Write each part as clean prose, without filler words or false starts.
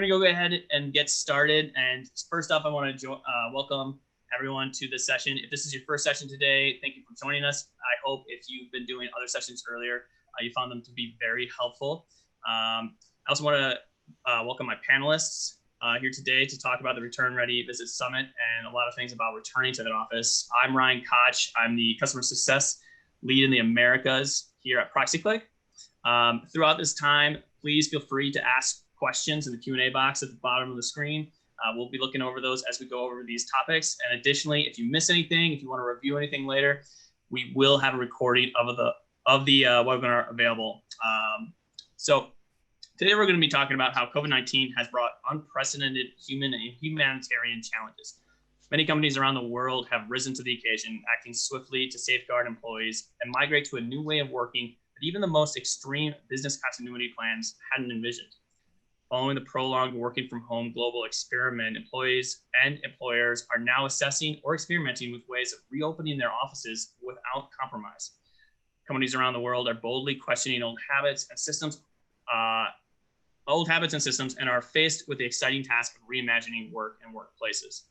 going to go ahead and get started. And first up, I want to welcome everyone to this session. If this is your first session today, thank you for joining us. I hope if you've been doing other sessions earlier, you found them to be very helpful. I also want to welcome my panelists here today to talk about the Return Ready Visit Summit and a lot of things about returning to that office. I'm Ryan Koch. I'm the customer success lead in the Americas here at Proxyclick. Throughout this time, please feel free to ask questions in the Q&A box at the bottom of the screen. We'll be looking over those as we go over these topics. And additionally, if you miss anything, if you want to review anything later, we will have a recording of the webinar available. So today we're going to be talking about how COVID-19 has brought unprecedented human and humanitarian challenges. Many companies around the world have risen to the occasion, acting swiftly to safeguard employees and migrate to a new way of working that even the most extreme business continuity plans hadn't envisioned. Following the prolonged working from home global experiment, employees and employers are now assessing or experimenting with ways of reopening their offices without compromise. Companies around the world are boldly questioning old habits and systems, and are faced with the exciting task of reimagining work and workplaces.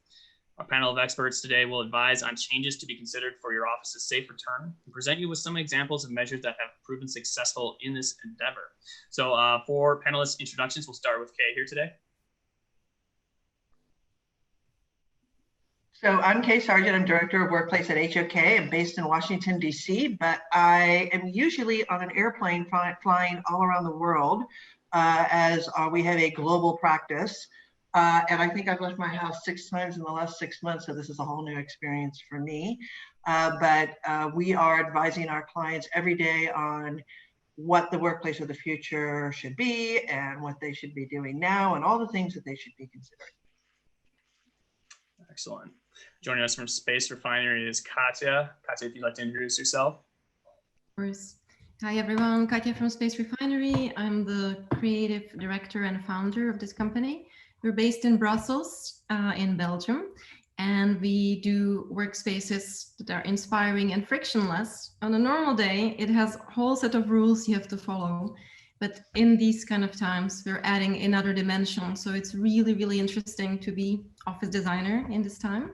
Our panel of experts today will advise on changes to be considered for your office's safe return and present you with some examples of measures that have proven successful in this endeavor. So for panelist introductions, we'll start with Kay here today. So I'm Kay Sargent. I'm Director of Workplace at HOK. I'm based in Washington, D.C., but I am usually on an airplane flying all around the world as we have a global practice. And I think I've left my house 6 times in the last 6 months, so this is a whole new experience for me. But we are advising our clients every day on what the workplace of the future should be and what they should be doing now and all the things that they should be considering. Excellent. Joining us from Space Refinery is Katya. Katya, if you'd like to introduce yourself. Of course. Hi, everyone. Katya from Space Refinery. I'm the creative director and founder of this company. We're based in Brussels, in Belgium, and we do workspaces that are inspiring and frictionless. On a normal day, it has a whole set of rules you have to follow. But in these kind of times, we're adding another dimension. So it's really, really interesting to be office designer in this time.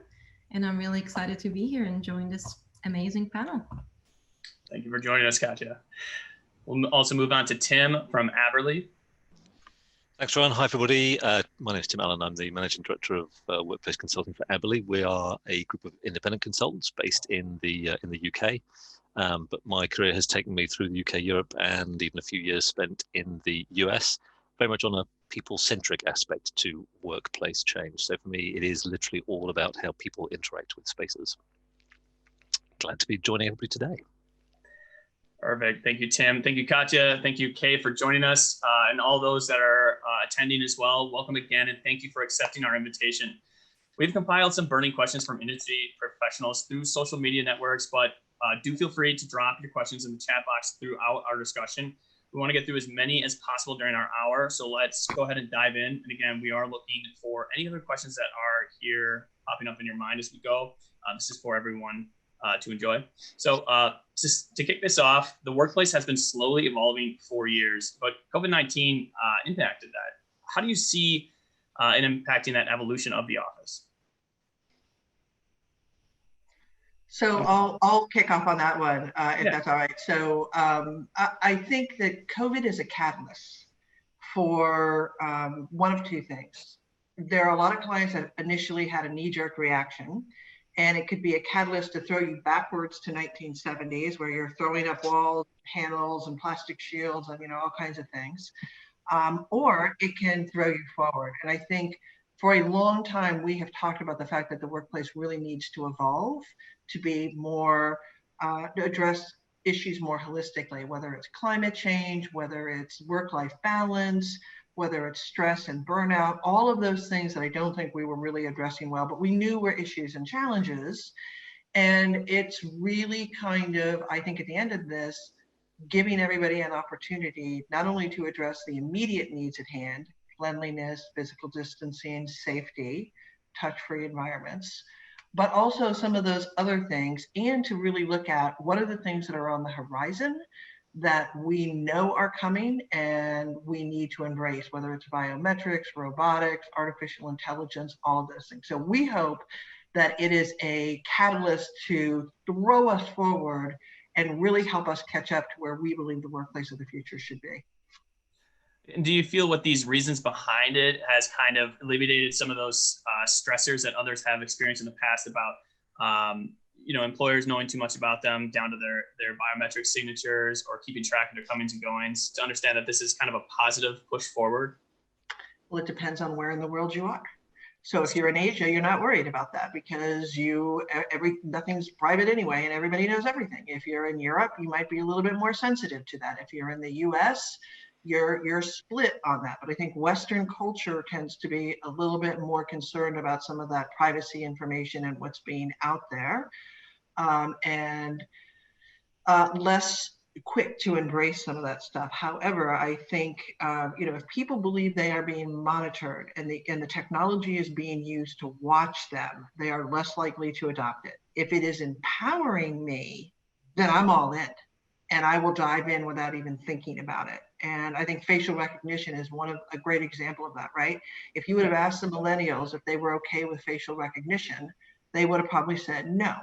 And I'm really excited to be here and join this amazing panel. Thank you for joining us, Katya. We'll also move on to Tim from Aberley. Thanks, Ryan. Hi, everybody. My name is Tim Allen. I'm the Managing Director of Workplace Consulting for Aberley. We are a group of independent consultants based in the UK. But my career has taken me through the UK, Europe, and even a few years spent in the US, very much on a people-centric aspect to workplace change. So for me, it is literally all about how people interact with spaces. Glad to be joining everybody today. Perfect. Thank you, Tim. Thank you, Katya. Thank you, Kay, for joining us, and all those that are attending as well. Welcome again, and thank you for accepting our invitation. We've compiled some burning questions from industry professionals through social media networks, but do feel free to drop your questions in the chat box throughout our discussion. We want to get through as many as possible during our hour, so let's go ahead and dive in. And again, we are looking for any other questions that are here popping up in your mind as we go. This is for everyone to enjoy. So just to kick this off, the workplace has been slowly evolving for years, but COVID-19 impacted that. How do you see it impacting that evolution of the office? So I'll kick off on that one, if that's all right. So I think that COVID is a catalyst for one of two things. There are a lot of clients that initially had a knee-jerk reaction, and it could be a catalyst to throw you backwards to 1970s, where you're throwing up walls, panels, and plastic shields, and all kinds of things. Or it can throw you forward. And I think for a long time, we have talked about the fact that the workplace really needs to evolve to be more, to address issues more holistically, whether it's climate change, whether it's work-life balance, whether it's stress and burnout, all of those things that I don't think we were really addressing well, but we knew were issues and challenges. And it's really kind of, I think at the end of this, giving everybody an opportunity not only to address the immediate needs at hand, cleanliness, physical distancing, safety, touch-free environments, but also some of those other things, and to really look at what are the things that are on the horizon that we know are coming and we need to embrace, whether it's biometrics, robotics, artificial intelligence, all of those things. So we hope that it is a catalyst to throw us forward and really help us catch up to where we believe the workplace of the future should be. And do you feel what these reasons behind it has kind of alleviated some of those stressors that others have experienced in the past about, employers knowing too much about them, down to their biometric signatures or keeping track of their comings and goings, to understand that this is kind of a positive push forward? Well, it depends on where in the world you are. So if you're in Asia, you're not worried about that because nothing's private anyway, and everybody knows everything. If you're in Europe, you might be a little bit more sensitive to that. If you're in the US, you're split on that. But I think Western culture tends to be a little bit more concerned about some of that privacy information and what's being out there, and less quick to embrace some of that stuff. However, I think if people believe they are being monitored and the technology is being used to watch them, they are less likely to adopt it. If it is empowering me, then I'm all in, and I will dive in without even thinking about it. And I think facial recognition is a great example of that, right? If you would have asked the millennials if they were okay with facial recognition, they would have probably said no.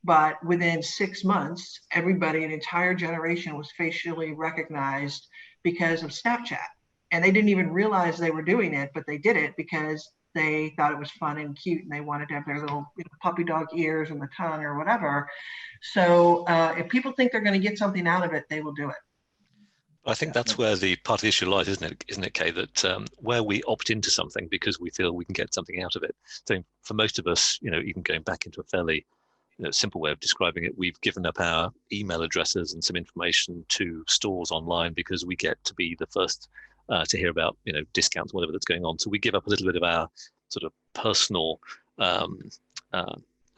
But within 6 months, an entire generation was facially recognized because of Snapchat. And they didn't even realize they were doing it, but they did it because they thought it was fun and cute and they wanted to have their little puppy dog ears and the tongue or whatever. So if people think they're going to get something out of it, they will do it. I think that's where the part of the issue lies, isn't it, Kay? That where we opt into something because we feel we can get something out of it. So for most of us, even going back into a fairly simple way of describing it, we've given up our email addresses and some information to stores online because we get to be the first to hear about discounts, whatever that's going on. So we give up a little bit of our sort of personal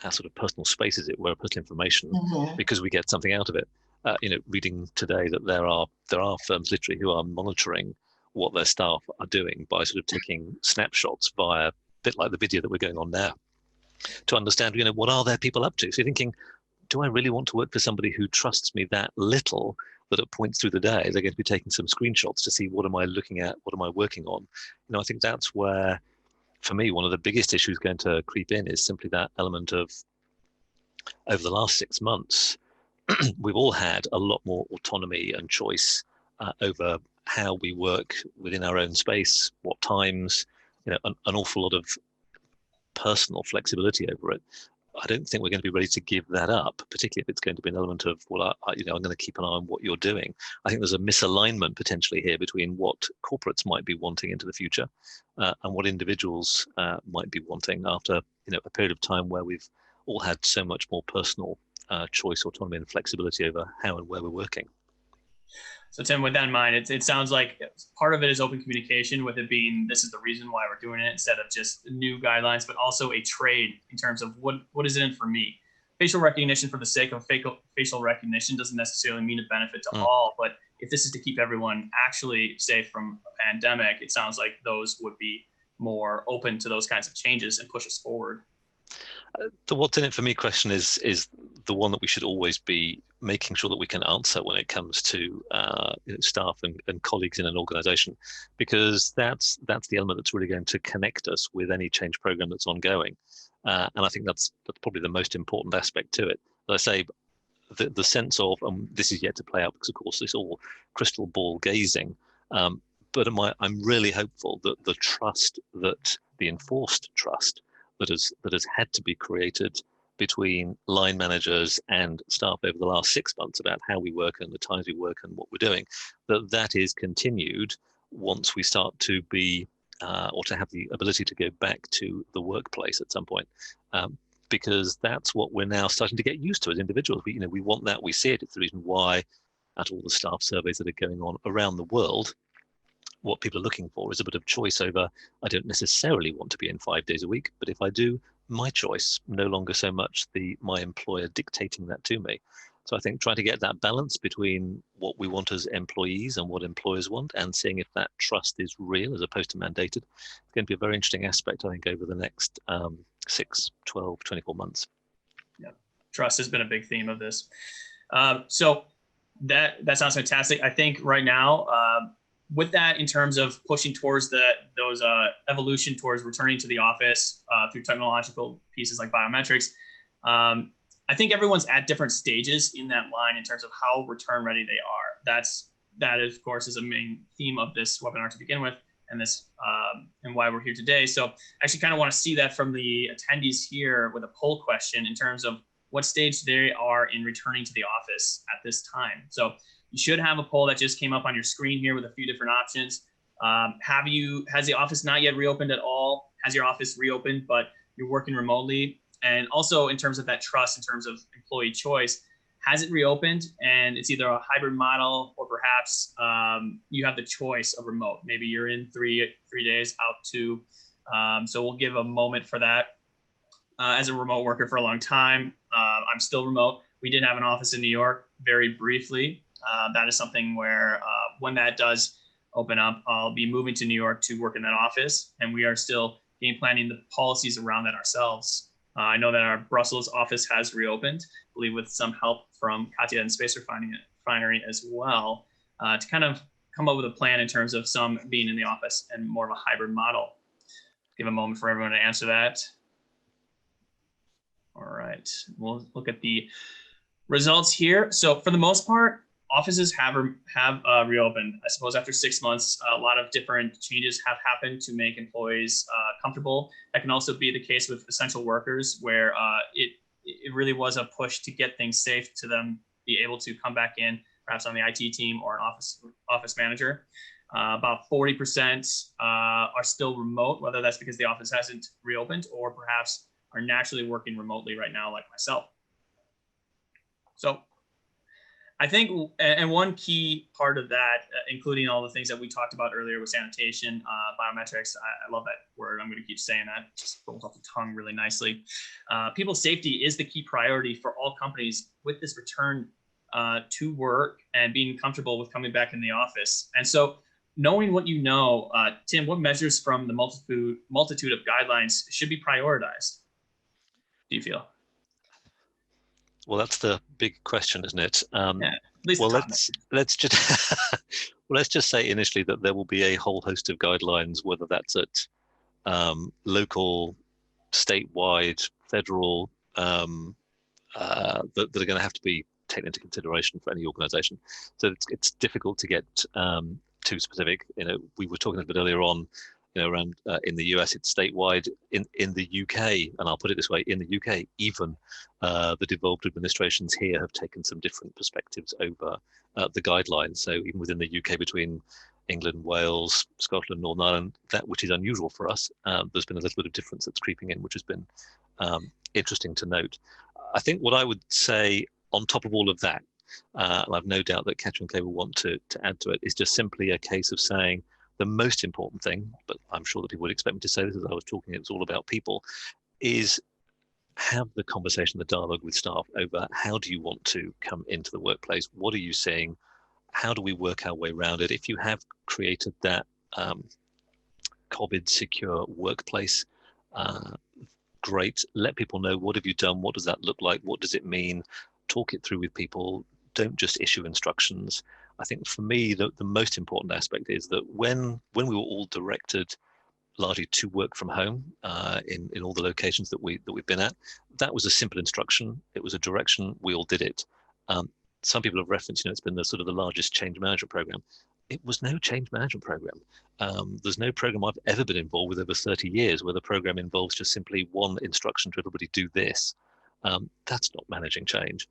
personal space, as it were, personal information, because we get something out of it. Reading today that there are firms literally who are monitoring what their staff are doing by sort of taking snapshots via a bit like the video that we're going on now, to understand, what are their people up to? So you're thinking, do I really want to work for somebody who trusts me that little that at points through the day, they're going to be taking some screenshots to see what am I looking at, what am I working on? I think that's where, for me, one of the biggest issues going to creep in is simply that element of, over the last 6 months, we've all had a lot more autonomy and choice over how we work within our own space, what times, an awful lot of personal flexibility over it. I don't think we're going to be ready to give that up, particularly if it's going to be an element of, well, I'm going to keep an eye on what you're doing. I think there's a misalignment potentially here between what corporates might be wanting into the future and what individuals might be wanting after a period of time where we've all had so much more personal choice, autonomy, and flexibility over how and where we're working. So Tim, with that in mind, it sounds like part of it is open communication, with it being this is the reason why we're doing it instead of just new guidelines, but also a trade in terms of what is it in for me. Facial recognition for the sake of facial recognition doesn't necessarily mean a benefit to all, but if this is to keep everyone actually safe from a pandemic, it sounds like those would be more open to those kinds of changes and push us forward. The what's in it for me question is the one that we should always be making sure that we can answer when it comes to staff and colleagues in an organization, because that's the element that's really going to connect us with any change program that's ongoing. And I think that's probably the most important aspect to it. As I say, the sense of, this is yet to play out because of course it's all crystal ball gazing, but I'm really hopeful that the trust, that the enforced trust that has had to be created between line managers and staff over the last 6 months about how we work and the times we work and what we're doing, that is continued once we start to be or to have the ability to go back to the workplace at some point, because that's what we're now starting to get used to as individuals. We want that, we see it. It's the reason why at all the staff surveys that are going on around the world, what people are looking for is a bit of choice over, I don't necessarily want to be in 5 days a week, but if I do, my choice, no longer so much my employer dictating that to me. So I think trying to get that balance between what we want as employees and what employers want, and seeing if that trust is real as opposed to mandated, it's going to be a very interesting aspect, I think, over the next 6, 12, 24 months. Yeah, trust has been a big theme of this. So That sounds fantastic. I think right now, with that, in terms of pushing towards those evolution towards returning to the office through technological pieces like biometrics, I think everyone's at different stages in that line in terms of how return ready they are. That of course is a main theme of this webinar to begin with, and this and why we're here today. So I actually kind of want to see that from the attendees here with a poll question in terms of what stage they are in returning to the office at this time. So you should have a poll that just came up on your screen here with a few different options. Has the office not yet reopened at all? Has your office reopened, but you're working remotely? And also in terms of that trust, in terms of employee choice, has it reopened and it's either a hybrid model or perhaps you have the choice of remote. Maybe you're in three days out to, so we'll give a moment for that. As a remote worker for a long time, I'm still remote. We did have an office in New York very briefly. That is something where when that does open up, I'll be moving to New York to work in that office, and we are still game planning the policies around that ourselves. I know that our Brussels office has reopened, I believe with some help from Katya and Space Refinery as well, to kind of come up with a plan in terms of some being in the office and more of a hybrid model. Give a moment for everyone to answer that. All right, we'll look at the results here. So for the most part, offices have reopened. I suppose after 6 months, a lot of different changes have happened to make employees comfortable. That can also be the case with essential workers, where it really was a push to get things safe to them be able to come back in, perhaps on the IT team or an office manager. About 40% are still remote, whether that's because the office hasn't reopened or perhaps are naturally working remotely right now, like myself. So I think, and one key part of that, including all the things that we talked about earlier with sanitation, biometrics, I love that word. I'm going to keep saying that. It just rolls off the tongue really nicely. People's safety is the key priority for all companies with this return to work and being comfortable with coming back in the office. And so knowing what you know, Tim, what measures from the multitude of guidelines should be prioritized, do you feel? Well, that's the big question, isn't it? Yeah, well, let's just well, let's just say initially that there will be a whole host of guidelines, whether that's at local, statewide, federal, that are going to have to be taken into consideration for any organisation. So it's difficult to get too specific. You know, we were talking a bit earlier on, you know, around in the US, it's statewide. In the UK, and I'll put it this way, in the UK, even the devolved administrations here have taken some different perspectives over the guidelines. So even within the UK, between England, Wales, Scotland, Northern Ireland, that which is unusual for us, there's been a little bit of difference that's creeping in, which has been interesting to note. I think what I would say on top of all of that, and I've no doubt that Katya and Clay will want to add to it, is just simply a case of saying, the most important thing, but I'm sure that people would expect me to say this as I was talking, it's all about people, is have the conversation, the dialogue with staff over how do you want to come into the workplace? What are you seeing? How do we work our way around it? If you have created that COVID secure workplace, great. Let people know, what have you done? What does that look like? What does it mean? Talk it through with people. Don't just issue instructions. I think for me, the most important aspect is that when we were all directed largely to work from home in all the locations that we've been at, that was a simple instruction. It was a direction. We all did it. Some people have referenced, you know, it's been the sort of the largest change management program. It was no change management program. There's no program I've ever been involved with over 30 years where the program involves just simply one instruction to everybody, do this. That's not managing change.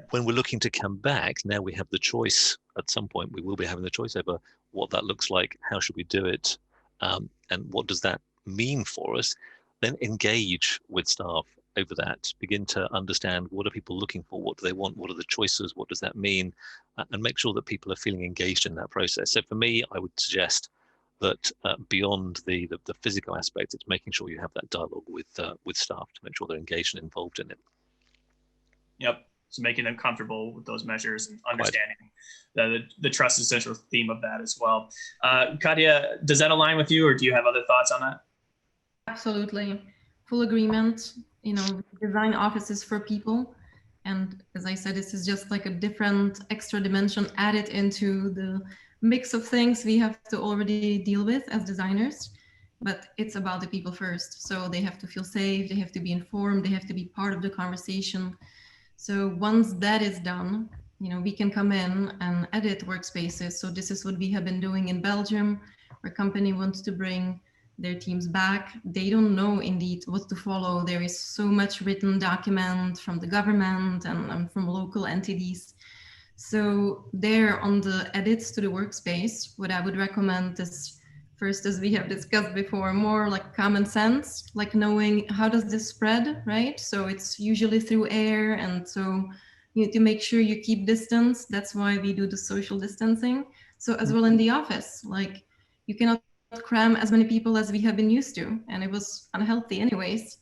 When we're looking to come back, now we have the choice. At some point, we will be having the choice over what that looks like, how should we do it, and what does that mean for us. Then engage with staff over that, begin to understand what are people looking for, what do they want, what are the choices, what does that mean, and make sure that people are feeling engaged in that process. So for me, I would suggest that beyond the physical aspect, it's making sure you have that dialogue with staff to make sure they're engaged and involved in it. Yep. So making them comfortable with those measures and understanding the trust is central theme of that as well. Katya, does that align with you, or do you have other thoughts on that? Absolutely. Full agreement. You know, design offices for people. And as I said, this is just like a different extra dimension added into the mix of things we have to already deal with as designers. But it's about the people first. So they have to feel safe, they have to be informed, they have to be part of the conversation. So once that is done, we can come in and edit workspaces. So this is what we have been doing in Belgium, where company wants to bring their teams back. They don't know indeed what to follow. There is so much written document from the government and from local entities. So there on the edits to the workspace, what I would recommend is first, as we have discussed before, more like common sense, like knowing how does this spread, right? So it's usually through air. And so you need to make sure you keep distance. That's why we do the social distancing. So as well in the office, like you cannot cram as many people as we have been used to, and it was unhealthy anyways.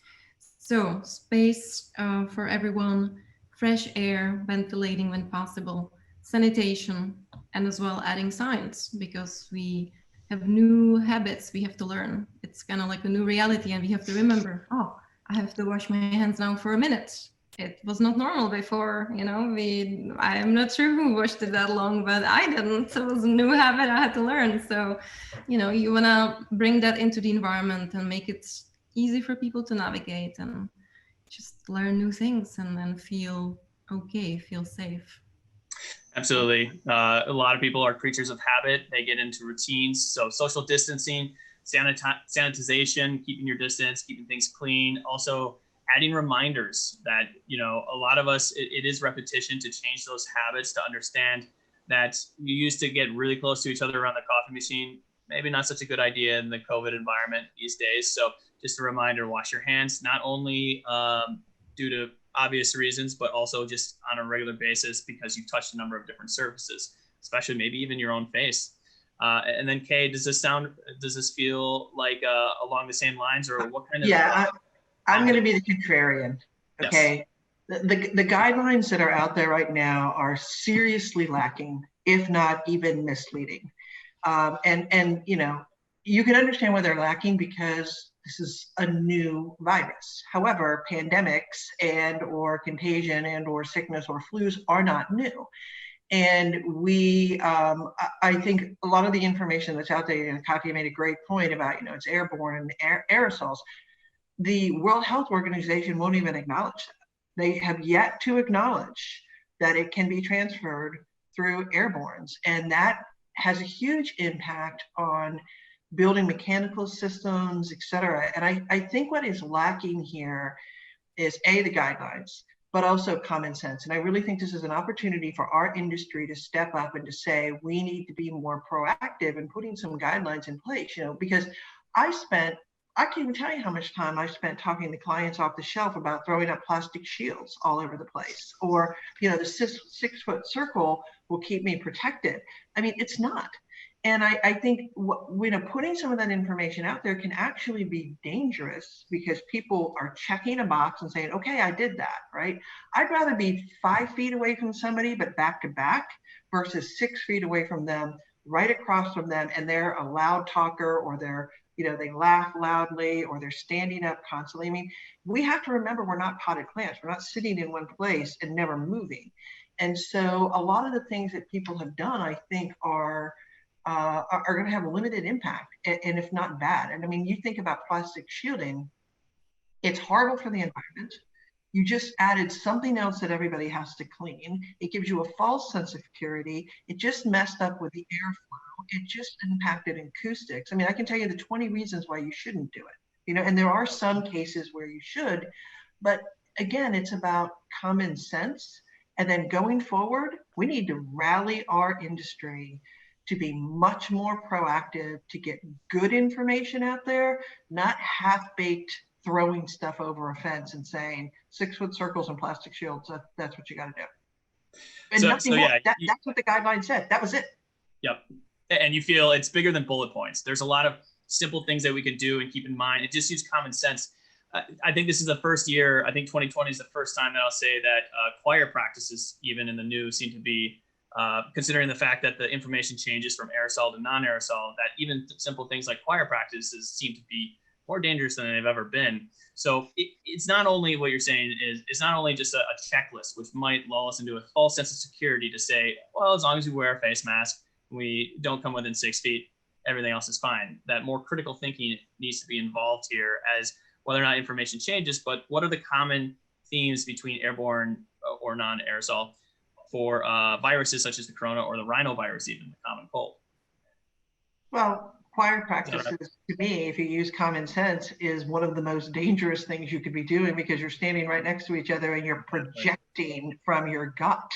So space for everyone, fresh air, ventilating when possible, sanitation, and as well adding science, because we have new habits we have to learn. It's kind of like a new reality, and we have to remember, oh, I have to wash my hands now for a minute. It was not normal before, I am not sure who washed it that long, but I didn't. It was a new habit I had to learn. So, you want to bring that into the environment and make it easy for people to navigate and just learn new things and then feel okay, feel safe. Absolutely. A lot of people are creatures of habit. They get into routines. So social distancing, sanitization, keeping your distance, keeping things clean. Also adding reminders that, a lot of us, it is repetition to change those habits, to understand that you used to get really close to each other around the coffee machine. Maybe not such a good idea in the COVID environment these days. So just a reminder, wash your hands, not only due to obvious reasons, but also just on a regular basis because you touched a number of different surfaces, especially maybe even your own face. And then Kay, does this feel like along the same lines, or what kind of? Yeah, I'm going to be the contrarian. Okay. Yes. The guidelines that are out there right now are seriously lacking, if not even misleading. And you can understand why they're lacking because this is a new virus. However, pandemics and or contagion and or sickness or flus are not new. And I think a lot of the information that's out there, Katya made a great point about, it's airborne and aerosols. The World Health Organization won't even acknowledge that. They have yet to acknowledge that it can be transferred through airbornes. And that has a huge impact on building mechanical systems, et cetera. And I think what is lacking here is the guidelines, but also common sense. And I really think this is an opportunity for our industry to step up and to say, we need to be more proactive in putting some guidelines in place, because I can't even tell you how much time I spent talking to clients off the shelf about throwing up plastic shields all over the place, or, the 6 foot circle will keep me protected. I mean, it's not. And I think putting some of that information out there can actually be dangerous because people are checking a box and saying, okay, I did that, right? I'd rather be 5 feet away from somebody, but back to back, versus 6 feet away from them, right across from them, and they're a loud talker, or they laugh loudly, or they're standing up constantly. I mean, we have to remember we're not potted plants. We're not sitting in one place and never moving. And so a lot of the things that people have done, I think, are going to have a limited impact, and if not bad. And I mean, you think about plastic shielding, it's horrible for the environment. You just added something else that everybody has to clean. It gives you a false sense of security. It just messed up with the airflow. It just impacted acoustics. I mean, I can tell you the 20 reasons why you shouldn't do it, and there are some cases where you should, but again, it's about common sense. And then going forward, we need to rally our industry to be much more proactive, to get good information out there, not half-baked throwing stuff over a fence and saying 6 foot circles and plastic shields, that's what you got to do. And nothing more. That's what the guideline said. That was it. Yep. And you feel it's bigger than bullet points. There's a lot of simple things that we can do and keep in mind. It just use common sense. I think this is the first year, I think 2020 is the first time that I'll say that choir practices, even in the new, seem to be considering the fact that the information changes from aerosol to non-aerosol, that even simple things like choir practices seem to be more dangerous than they've ever been. So it's not only what you're saying it's not only just a checklist, which might lull us into a false sense of security to say, well, as long as we wear a face mask, we don't come within 6 feet, everything else is fine. That more critical thinking needs to be involved here as whether or not information changes, but what are the common themes between airborne or non-aerosol for viruses such as the corona or the rhinovirus, even the common cold? Well, choir practices, to me, if you use common sense, is one of the most dangerous things you could be doing because you're standing right next to each other and you're projecting from your gut.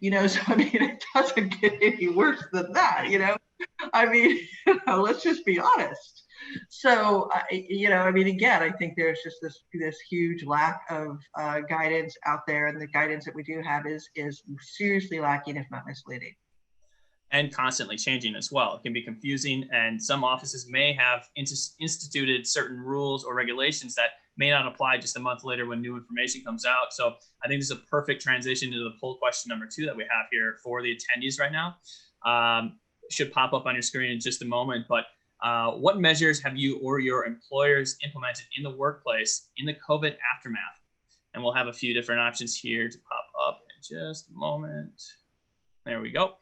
So I mean, it doesn't get any worse than that. I mean, let's just be honest. So, I mean, again, I think there's just this huge lack of guidance out there, and the guidance that we do have is seriously lacking, if not misleading. And constantly changing as well. It can be confusing, and some offices may have instituted certain rules or regulations that may not apply just a month later when new information comes out. So I think this is a perfect transition to the poll question number 2 that we have here for the attendees right now. Should pop up on your screen in just a moment, but what measures have you or your employers implemented in the workplace in the COVID aftermath? And we'll have a few different options here to pop up in just a moment. There we go.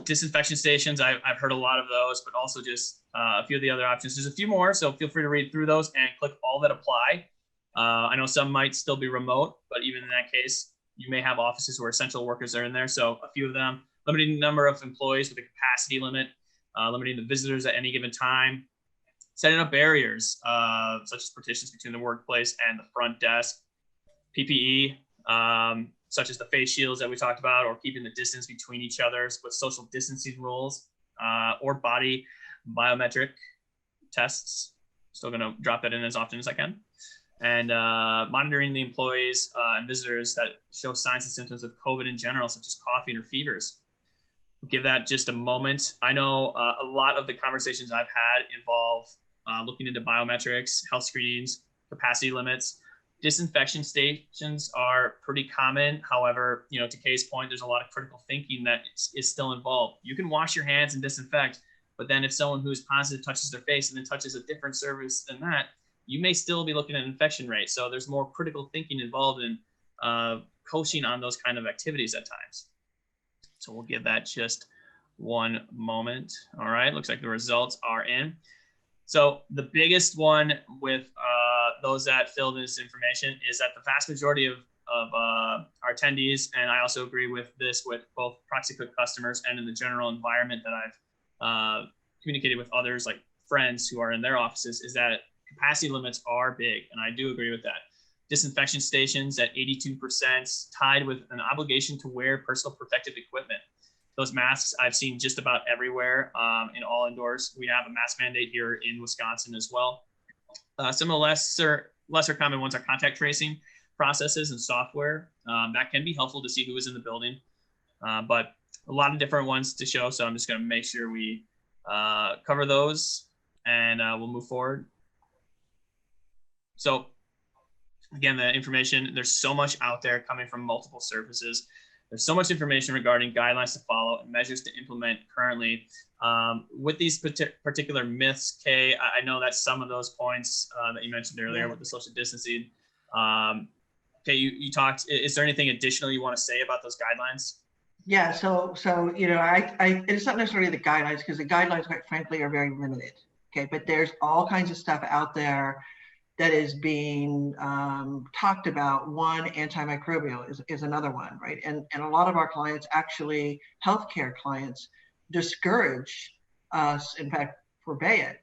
Disinfection stations, I've heard a lot of those, but also just a few of the other options. There's a few more, so feel free to read through those and click all that apply. I know some might still be remote, but even in that case, you may have offices where essential workers are in there. So a few of them, limiting the number of employees with a capacity limit, limiting the visitors at any given time, setting up barriers, such as partitions between the workplace and the front desk, PPE, such as the face shields that we talked about, or keeping the distance between each other with social distancing rules, or body biometric tests. Still going to drop that in as often as I can. And monitoring the employees and visitors that show signs and symptoms of COVID in general, such as coughing or fevers. We'll give that just a moment. I know a lot of the conversations I've had involve looking into biometrics, health screenings, capacity limits. Disinfection stations are pretty common. However, to Kay's point, there's a lot of critical thinking that is still involved. You can wash your hands and disinfect, but then if someone who is positive touches their face and then touches a different surface than that, you may still be looking at an infection rate. So there's more critical thinking involved in coaching on those kind of activities at times. So we'll give that just one moment. All right, looks like the results are in. So the biggest one with those that filled this information is that the vast majority of our attendees, and I also agree with this with both Proxyclick customers and in the general environment that I've communicated with others like friends who are in their offices, is that capacity limits are big, and I do agree with that. Disinfection stations at 82%, tied with an obligation to wear personal protective equipment. Those masks I've seen just about everywhere in all indoors. We have a mask mandate here in Wisconsin as well. Some of the lesser common ones are contact tracing processes and software. That can be helpful to see who is in the building, but a lot of different ones to show. So I'm just going to make sure we cover those, and we'll move forward. So again, the information, there's so much out there coming from multiple surfaces. There's so much information regarding guidelines to follow and measures to implement currently. With these particular myths, Kay, I know that some of those points that you mentioned earlier with the social distancing. Kay, you talked, is there anything additional you want to say about those guidelines? Yeah, so it's not necessarily the guidelines, because the guidelines, quite frankly, are very limited. Okay, but there's all kinds of stuff out there that is being talked about. One, antimicrobial is another one, right? And a lot of our clients, actually healthcare clients, discourage us, in fact, forbade it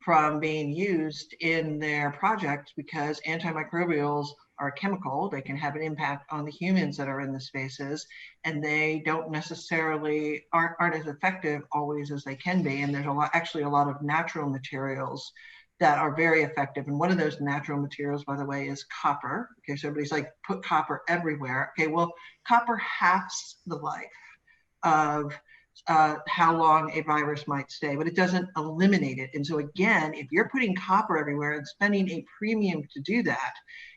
from being used in their projects because antimicrobials are chemical. They can have an impact on the humans that are in the spaces, and they don't necessarily aren't as effective always as they can be. And there's actually a lot of natural materials that are very effective. And one of those natural materials, by the way, is copper. Okay, so everybody's like, put copper everywhere. Okay, well, copper halves the life of how long a virus might stay, but it doesn't eliminate it. And so again, if you're putting copper everywhere and spending a premium to do that,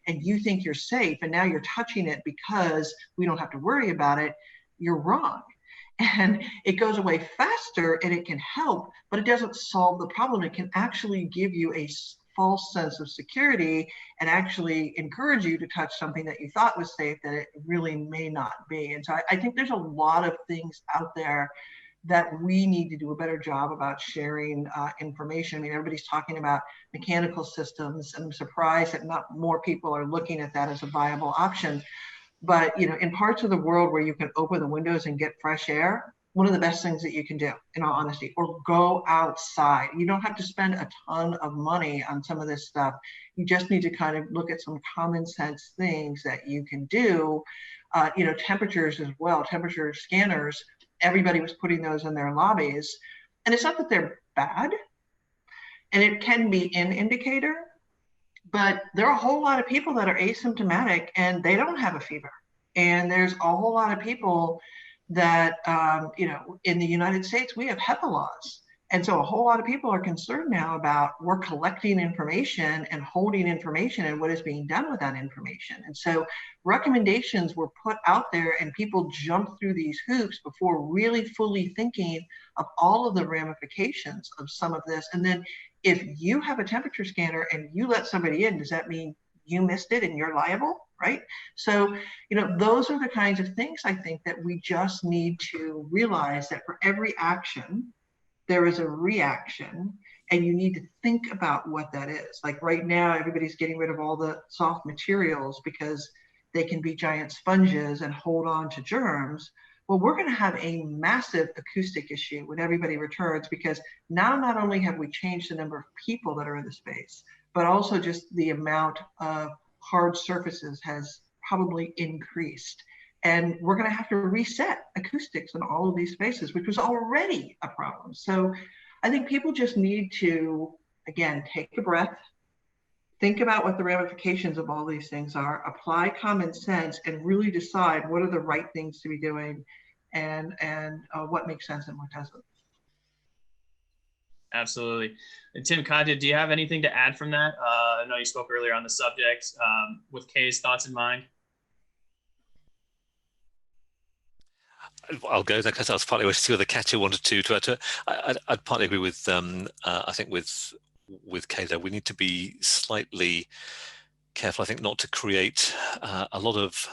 and you think you're safe, and now you're touching it because we don't have to worry about it, you're wrong. and it goes away faster and it can help, but it doesn't solve the problem. It can actually give you a false sense of security and actually encourage you to touch something that you thought was safe that it really may not be. And so I think there's a lot of things out there that we need to do a better job about sharing information. I mean, everybody's talking about mechanical systems, and I'm surprised that not more people are looking at that as a viable option. But in parts of the world where you can open the windows and get fresh air, one of the best things that you can do, in all honesty, or go outside. You don't have to spend a ton of money on some of this stuff. You just need to kind of look at some common sense things that you can do. Temperatures as well, temperature scanners. Everybody was putting those in their lobbies. And it's not that they're bad, and it can be an indicator, but there are a whole lot of people that are asymptomatic and they don't have a fever. And there's a whole lot of people that, in the United States, we have HEPA laws. And so a whole lot of people are concerned now about we're collecting information and holding information and what is being done with that information. And so recommendations were put out there and people jumped through these hoops before really fully thinking of all of the ramifications of some of this. And then if you have a temperature scanner and you let somebody in, does that mean you missed it and you're liable, right? So, those are the kinds of things I think that we just need to realize that for every action, there is a reaction, and you need to think about what that is. Like right now, everybody's getting rid of all the soft materials because they can be giant sponges and hold on to germs. Well, we're going to have a massive acoustic issue when everybody returns, because now not only have we changed the number of people that are in the space, but also just the amount of hard surfaces has probably increased. And we're going to have to reset acoustics in all of these spaces, which was already a problem. So I think people just need to, again, take a breath, think about what the ramifications of all these things are, apply common sense, and really decide what are the right things to be doing and what makes sense and what doesn't. Absolutely. And Tim, Katya, do you have anything to add from that? I know you spoke earlier on the subject with Kay's thoughts in mind. I'll go there because I was partly waiting to see whether Katya wanted to add to it. I'd partly agree with, I think with Kay there, we need to be slightly careful, I think, not to create a lot of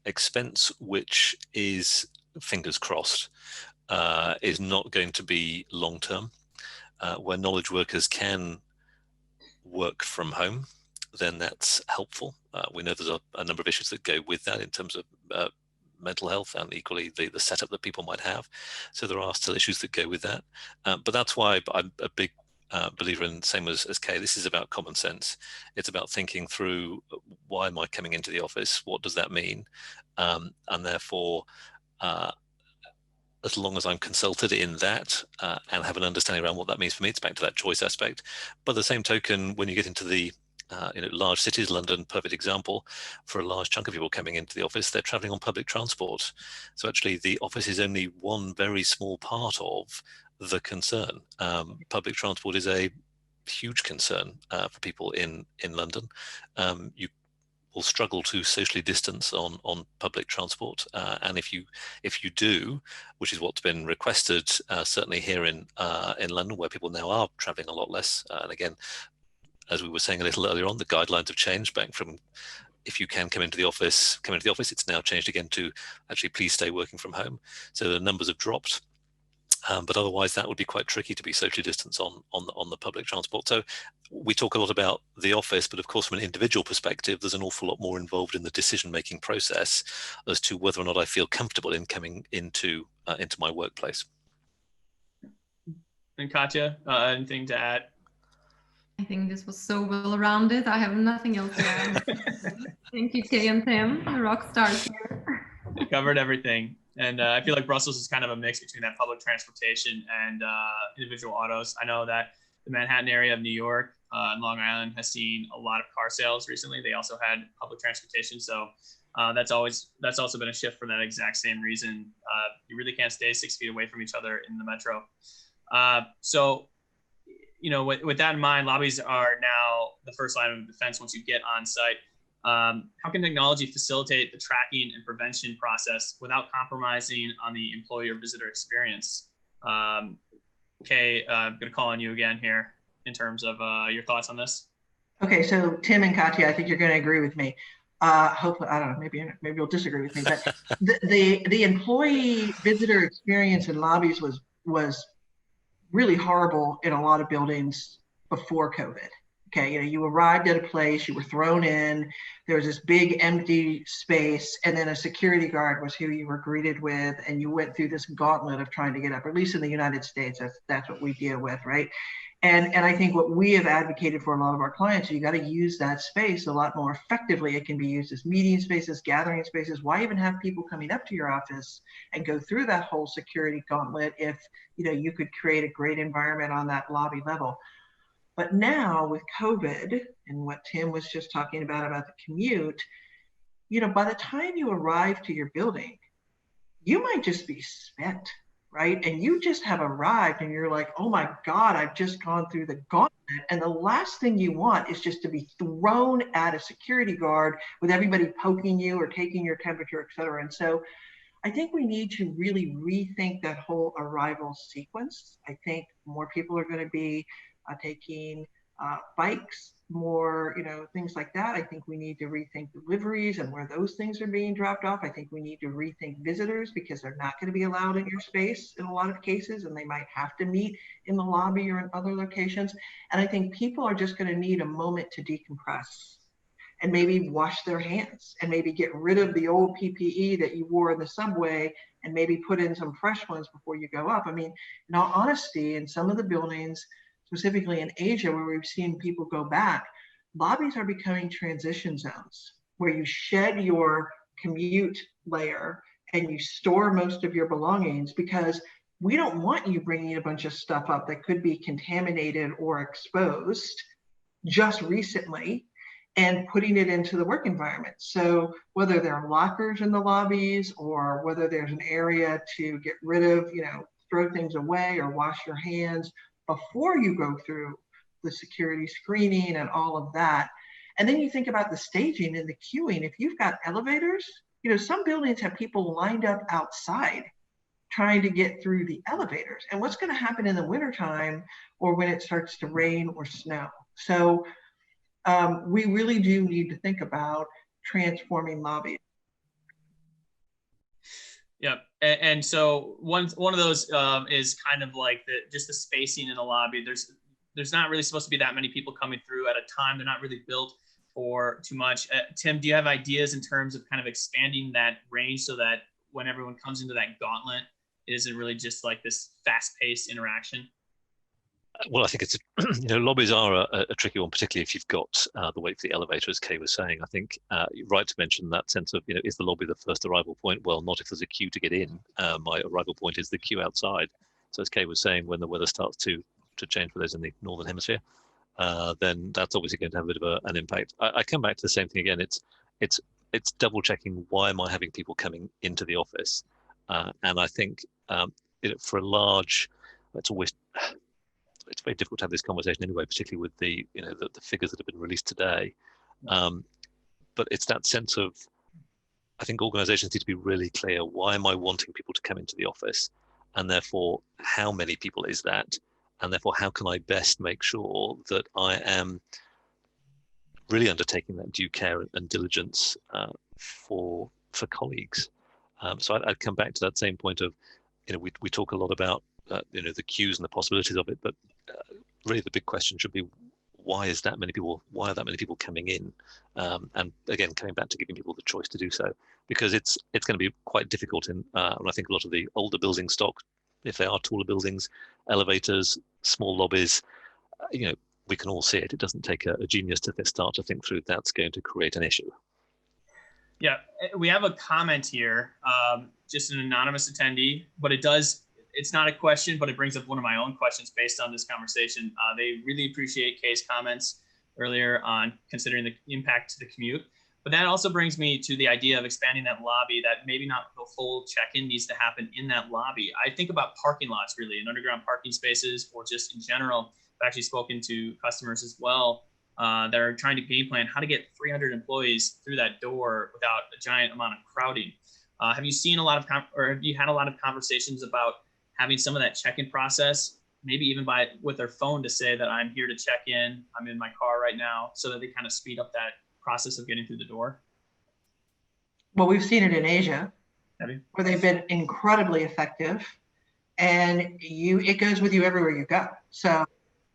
expense, which is, fingers crossed, is not going to be long-term. Where knowledge workers can work from home, then that's helpful. We know there's a number of issues that go with that in terms of mental health and equally the setup that people might have. So there are still issues that go with that. But that's why I'm a big believer in, same as Kay, this is about common sense. It's about thinking through, why am I coming into the office? What does that mean? And therefore, as long as I'm consulted in that and have an understanding around what that means for me, it's back to that choice aspect. By the same token, when you get into the large cities, London, perfect example, for a large chunk of people coming into the office, they're traveling on public transport. So actually the office is only one very small part of the concern. Public transport is a huge concern for people in London. You will struggle to socially distance on public transport, and if you do, which is what's been requested, certainly here in London, where people now are traveling a lot less, and again, as we were saying a little earlier on, the guidelines have changed back from, if you can come into the office, it's now changed again to actually please stay working from home. So the numbers have dropped. But otherwise, that would be quite tricky to be socially distanced on the public transport. So we talk a lot about the office, but of course, from an individual perspective, there's an awful lot more involved in the decision-making process as to whether or not I feel comfortable in coming into my workplace. And Katya, anything to add? I think this was so well rounded. I have nothing else to add. Thank you, Kay and Tim, the rock stars here. We covered everything. And I feel like Brussels is kind of a mix between that public transportation and individual autos. I know that the Manhattan area of New York and Long Island has seen a lot of car sales recently. They also had public transportation. So that's also been a shift for that exact same reason. You really can't stay 6 feet away from each other in the metro. So, with that in mind, lobbies are now the first line of defense once you get on site. How can technology facilitate the tracking and prevention process without compromising on the employee or visitor experience? Okay, I'm going to call on you again here in terms of your thoughts on this. Okay, so Tim and Katya, I think you're going to agree with me. Hopefully, I don't know, maybe you'll disagree with me, but the employee visitor experience in lobbies was really horrible in a lot of buildings before COVID. Okay, you arrived at a place, you were thrown in, there was this big empty space, and then a security guard was who you were greeted with, and you went through this gauntlet of trying to get up. At least in the United States, that's what we deal with, right? And I think what we have advocated for a lot of our clients, you got to use that space a lot more effectively. It can be used as meeting spaces, gathering spaces. Why even have people coming up to your office and go through that whole security gauntlet if you could create a great environment on that lobby level? But now with COVID and what Tim was just talking about the commute, by the time you arrive to your building, you might just be spent, right? And you just have arrived and you're like, oh my God, I've just gone through the gauntlet. And the last thing you want is just to be thrown at a security guard with everybody poking you or taking your temperature, et cetera. And so I think we need to really rethink that whole arrival sequence. I think more people are going to be taking bikes, more, things like that. I think we need to rethink deliveries and where those things are being dropped off. I think we need to rethink visitors because they're not going to be allowed in your space in a lot of cases, and they might have to meet in the lobby or in other locations. And I think people are just going to need a moment to decompress and maybe wash their hands and maybe get rid of the old PPE that you wore in the subway and maybe put in some fresh ones before you go up. I mean, in all honesty, in some of the buildings, specifically in Asia, where we've seen people go back, lobbies are becoming transition zones where you shed your commute layer and you store most of your belongings, because we don't want you bringing a bunch of stuff up that could be contaminated or exposed just recently and putting it into the work environment. So whether there are lockers in the lobbies or whether there's an area to get rid of, throw things away or wash your hands before you go through the security screening and all of that. And then you think about the staging and the queuing. If you've got elevators, some buildings have people lined up outside trying to get through the elevators. And what's going to happen in the wintertime or when it starts to rain or snow? So we really do need to think about transforming lobbies. Yeah, and so one of those is kind of like just the spacing in the lobby. There's not really supposed to be that many people coming through at a time. They're not really built for too much. Tim, do you have ideas in terms of kind of expanding that range so that when everyone comes into that gauntlet, it isn't really just like this fast-paced interaction? Well, I think it's, lobbies are a tricky one, particularly if you've got the wait for the elevator, as Kay was saying. I think you're right to mention that sense of, is the lobby the first arrival point? Well, not if there's a queue to get in. My arrival point is the queue outside. So as Kay was saying, when the weather starts to change for those in the Northern Hemisphere, then that's obviously going to have a bit of an impact. I come back to the same thing again. It's double checking, why am I having people coming into the office? And I think for a large, it's very difficult to have this conversation anyway, particularly with the figures that have been released today. But it's that sense of, I think organizations need to be really clear, why am I wanting people to come into the office? And therefore, how many people is that? And therefore, how can I best make sure that I am really undertaking that due care and diligence for colleagues? So I'd come back to that same point of, we talk a lot about the queues and the possibilities of it, but really the big question should be, why are that many people coming in? And again, coming back to giving people the choice to do so, because it's going to be quite difficult and I think a lot of the older building stock, if they are taller buildings, elevators, small lobbies, we can all see it. It doesn't take a genius to start to think through that's going to create an issue. Yeah, we have a comment here, just an anonymous attendee, but it's not a question, but it brings up one of my own questions based on this conversation. They really appreciate Kay's comments earlier on considering the impact to the commute. But that also brings me to the idea of expanding that lobby, that maybe not the full check-in needs to happen in that lobby. I think about parking lots really, and underground parking spaces, or just in general. I've actually spoken to customers as well that are trying to game plan how to get 300 employees through that door without a giant amount of crowding. Have you seen a lot of, or have you had a lot of conversations about having some of that check-in process, maybe even with their phone to say that I'm here to check in, I'm in my car right now, so that they kind of speed up that process of getting through the door? Well, we've seen it in Asia, where they've been incredibly effective, and it goes with you everywhere you go. So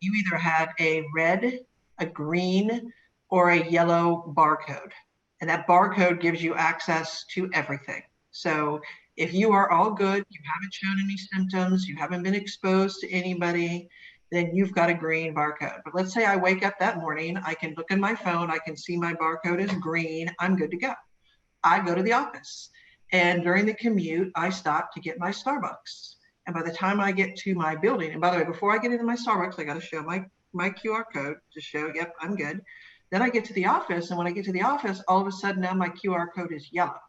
you either have a red, a green, or a yellow barcode, and that barcode gives you access to everything. So if you are all good, you haven't shown any symptoms, you haven't been exposed to anybody, then you've got a green barcode. But let's say I wake up that morning, I can look in my phone, I can see my barcode is green, I'm good to go. I go to the office, and during the commute, I stop to get my Starbucks. And by the time I get to my building, and by the way, before I get into my Starbucks, I got to show my QR code to show, yep, I'm good. Then I get to the office, and when I get to the office, all of a sudden now my QR code is yellow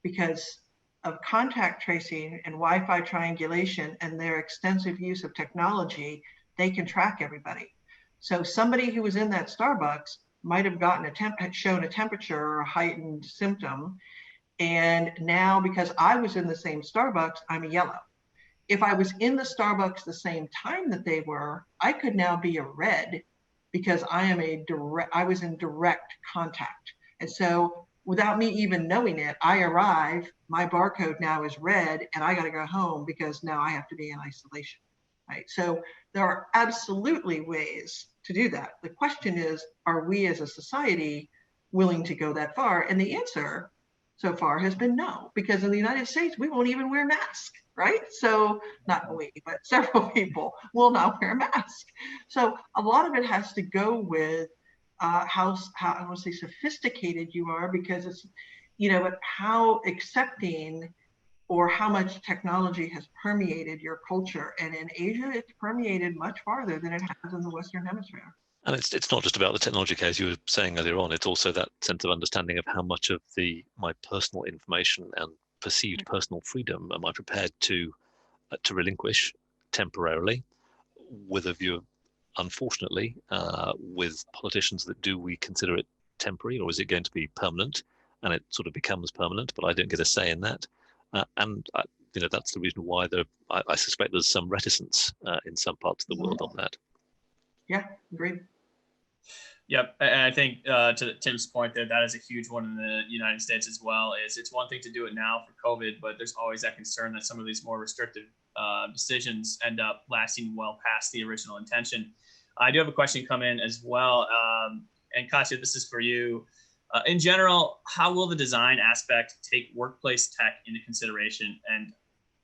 because of contact tracing and Wi-Fi triangulation and their extensive use of technology. They can track everybody. So somebody who was in that Starbucks might have gotten shown a temperature or a heightened symptom, and now because I was in the same Starbucks, I'm a yellow. If I was in the Starbucks the same time that they were, I could now be a red because I was in direct contact. And so without me even knowing it, I arrive, my barcode now is red, and I got to go home because now I have to be in isolation, right? So there are absolutely ways to do that. The question is, are we as a society willing to go that far? And the answer so far has been no, because in the United States, we won't even wear masks, right? So not we, but several people will not wear a mask. So a lot of it has to go with how I want to say sophisticated you are, because it's, how accepting or how much technology has permeated your culture. And in Asia, it's permeated much farther than it has in the Western Hemisphere. And it's not just about the technology, as you were saying earlier on, it's also that sense of understanding of how much of my personal information and perceived personal freedom am I prepared to relinquish temporarily, with a view of, unfortunately, with politicians do we consider it temporary, or is it going to be permanent? And it sort of becomes permanent, but I don't get a say in that. That's the reason why I suspect there's some reticence in some parts of the world on that. Yeah, agreed. Yep, and I think to Tim's point that is a huge one in the United States as well. Is it's one thing to do it now for COVID, but there's always that concern that some of these more restrictive decisions end up lasting well past the original intention. I do have a question come in as well, and Katya, this is for you. In general, how will the design aspect take workplace tech into consideration? And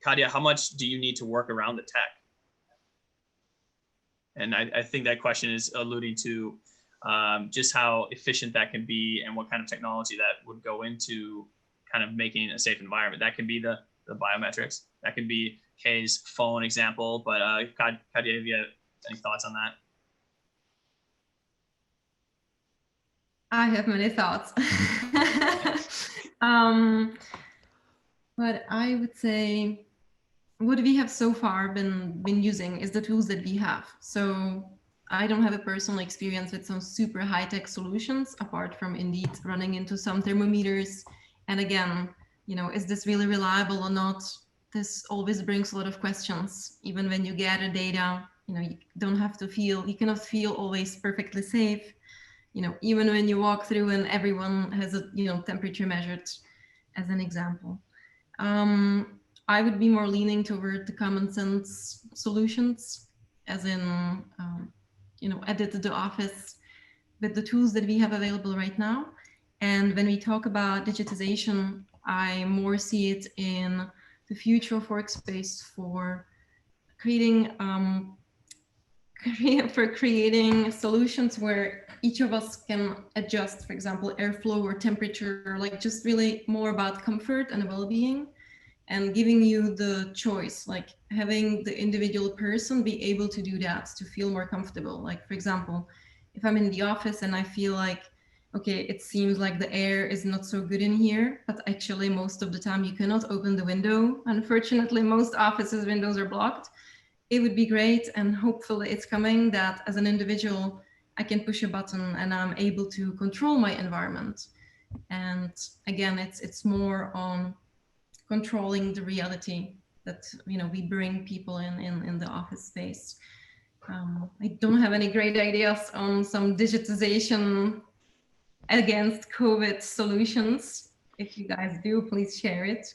Katya, how much do you need to work around the tech? And I think that question is alluding to just how efficient that can be and what kind of technology that would go into kind of making a safe environment. That can be the biometrics. That can be Kay's phone example. But Katya, have you have any thoughts on that? I have many thoughts. But I would say what we have so far been using is the tools that we have. So I don't have a personal experience with some super high-tech solutions, apart from indeed running into some thermometers. And again, is this really reliable or not? This always brings a lot of questions. Even when you gather data, you cannot feel always perfectly safe. Even when you walk through and everyone has a temperature measured, as an example. I would be more leaning toward the common sense solutions, as in, edit the office with the tools that we have available right now. And when we talk about digitization, I more see it in the future of workspace for creating solutions where each of us can adjust, for example, airflow or temperature, like just really more about comfort and well-being, and giving you the choice, like having the individual person be able to do that, to feel more comfortable. Like, for example, if I'm in the office and I feel like, okay, it seems like the air is not so good in here, but actually most of the time you cannot open the window. Unfortunately, most offices' windows are blocked. It would be great, and hopefully it's coming, that as an individual, I can push a button and I'm able to control my environment. And again, it's more on controlling the reality that we bring people in the office space. I don't have any great ideas on some digitization against COVID solutions. If you guys do, please share it.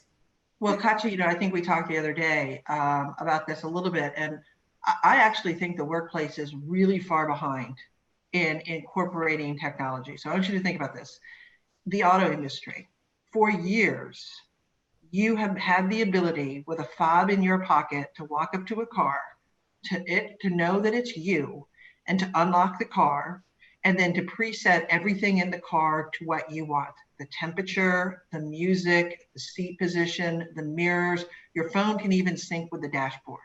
Well, Katya, I think we talked the other day about this a little bit, and I actually think the workplace is really far behind in incorporating technology. So I want you to think about this. The auto industry, for years, you have had the ability with a fob in your pocket to walk up to a car, to know that it's you, and to unlock the car, and then to preset everything in the car to what you want. The temperature, the music, the seat position, the mirrors. Your phone can even sync with the dashboard.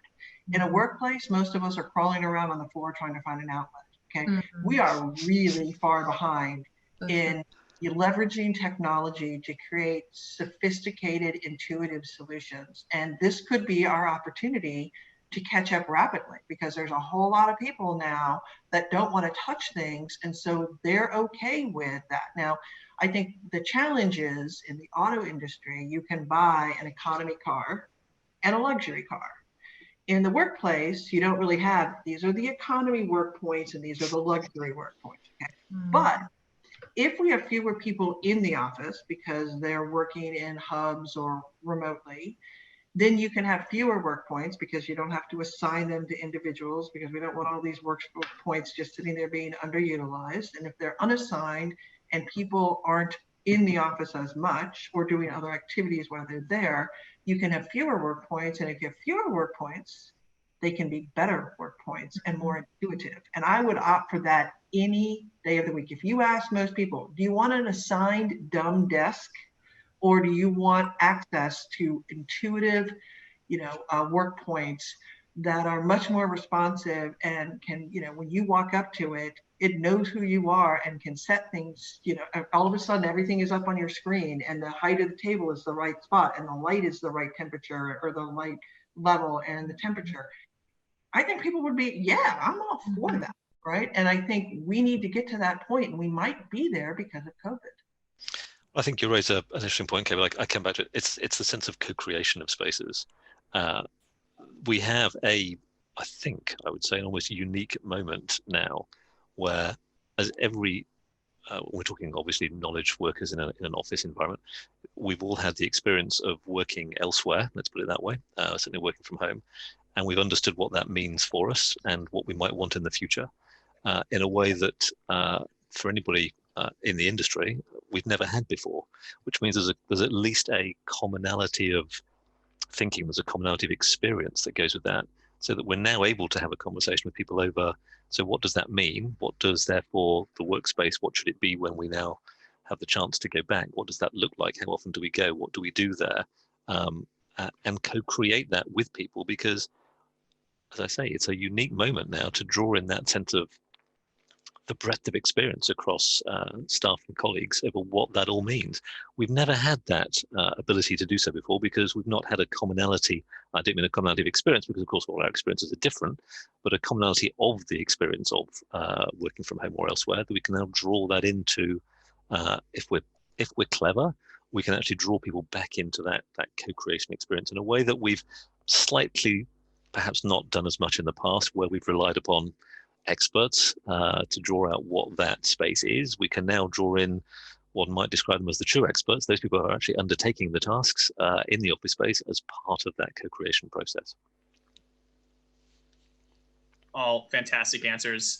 In a workplace, most of us are crawling around on the floor trying to find an outlet, okay? Mm-hmm. We are really far behind in leveraging technology to create sophisticated, intuitive solutions. And this could be our opportunity to catch up rapidly, because there's a whole lot of people now that don't want to touch things. And so they're okay with that. Now, I think the challenge is in the auto industry, you can buy an economy car and a luxury car. In the workplace, you don't really have, these are the economy work points and these are the luxury work points. Okay? Mm-hmm. But if we have fewer people in the office because they're working in hubs or remotely, then you can have fewer work points because you don't have to assign them to individuals, because we don't want all these work points just sitting there being underutilized. And if they're unassigned and people aren't in the office as much or doing other activities while they're there, you can have fewer work points. And if you have fewer work points, they can be better work points and more intuitive. And I would opt for that any day of the week. If you ask most people, do you want an assigned dumb desk, or do you want access to intuitive, work points that are much more responsive and can, when you walk up to it, it knows who you are and can set things, all of a sudden everything is up on your screen and the height of the table is the right spot and the light is the right temperature or the light level and the temperature. I think people would be, yeah, I'm all for that, right? And I think we need to get to that point, and we might be there because of COVID. I think you raise an interesting point, Kay. I come back to it. It's the sense of co-creation of spaces. We have I would say, an almost unique moment now, where as we're talking obviously knowledge workers in an office environment, we've all had the experience of working elsewhere. Let's put it that way. Certainly working from home, and we've understood what that means for us and what we might want in the future, in a way that for anybody in the industry we've never had before, which means there's at least a commonality of thinking, there's a commonality of experience that goes with that, so that we're now able to have a conversation with people over, so what does that mean? What does, therefore, the workspace, what should it be when we now have the chance to go back? What does that look like? How often do we go? What do we do there? And co-create that with people, because, as I say, it's a unique moment now to draw in that sense of the breadth of experience across staff and colleagues over what that all means. We've never had that ability to do so before, because we've not had a commonality. I don't mean a commonality of experience, because of course all our experiences are different, but a commonality of the experience of working from home or elsewhere, that we can now draw that into, if we're clever, we can actually draw people back into that co-creation experience in a way that we've slightly perhaps not done as much in the past, where we've relied upon experts to draw out what that space is. We can now draw in, one might describe them as the true experts, those people who are actually undertaking the tasks in the office space as part of that co-creation process. All fantastic answers.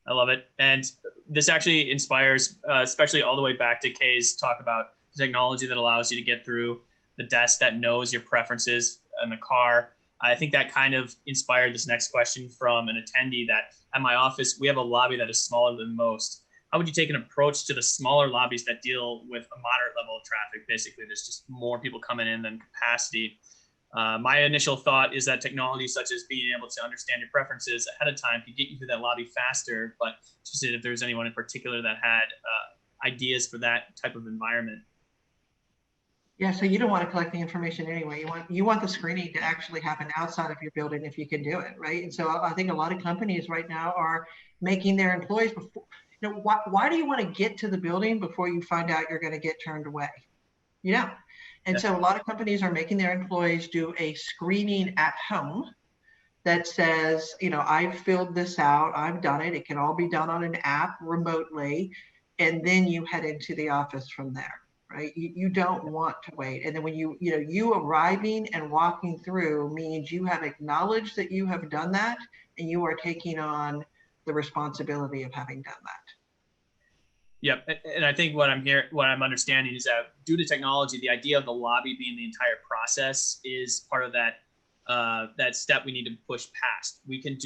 I love it. And this actually inspires, especially all the way back to Kay's talk about technology that allows you to get through the desk, that knows your preferences in the car. I think that kind of inspired this next question from an attendee, that at my office, we have a lobby that is smaller than most. How would you take an approach to the smaller lobbies that deal with a moderate level of traffic? Basically, there's just more people coming in than capacity. My initial thought is that technology such as being able to understand your preferences ahead of time could get you through that lobby faster, but just if there's anyone in particular that had ideas for that type of environment. Yeah, so you don't want to collect the information anyway. You want the screening to actually happen outside of your building if you can do it, right? And so I think a lot of companies right now are making their employees before. You know, why do you want to get to the building before you find out you're going to get turned away? You know, and so a lot of companies are making their employees do a screening at home that says, you know, I've filled this out, I've done it. It can all be done on an app remotely, and then you head into the office from there. Right? You don't want to wait. And then when you arriving and walking through means you have acknowledged that you have done that and you are taking on the responsibility of having done that. Yep. And I think what I'm understanding is that due to technology, the idea of the lobby being the entire process is part of that that step we need to push past. We can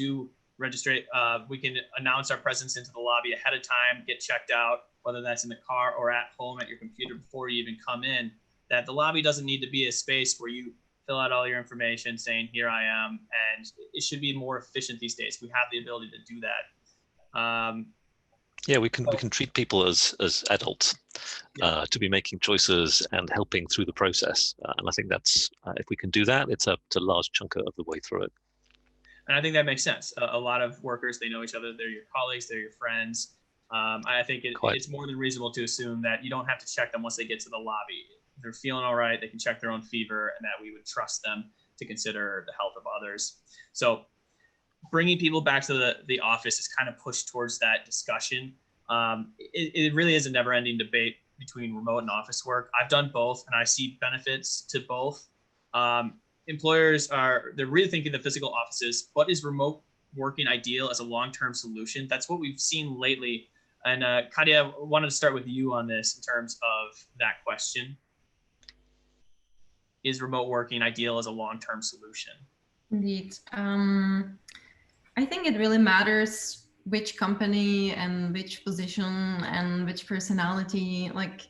we can announce our presence into the lobby ahead of time, get checked out, whether that's in the car or at home at your computer before you even come in, that the lobby doesn't need to be a space where you fill out all your information saying, here I am. And it should be more efficient these days. We have the ability to do that. Yeah, we can treat people as adults, to be making choices and helping through the process. And I think that's, if we can do that, it's a large chunk of the way through it. And I think that makes sense. A lot of workers, they know each other. They're your colleagues, they're your friends. I think it's more than reasonable to assume that you don't have to check them once they get to the lobby. If they're feeling all right, they can check their own fever, and that we would trust them to consider the health of others. So bringing people back to the office is kind of pushed towards that discussion. It really is a never-ending debate between remote and office work. I've done both, and I see benefits to both. Employers they're rethinking the physical offices, but is remote working ideal as a long-term solution? That's what we've seen lately. And Katya, I wanted to start with you on this in terms of that question. Is remote working ideal as a long-term solution? Indeed. I think it really matters which company and which position and which personality. Like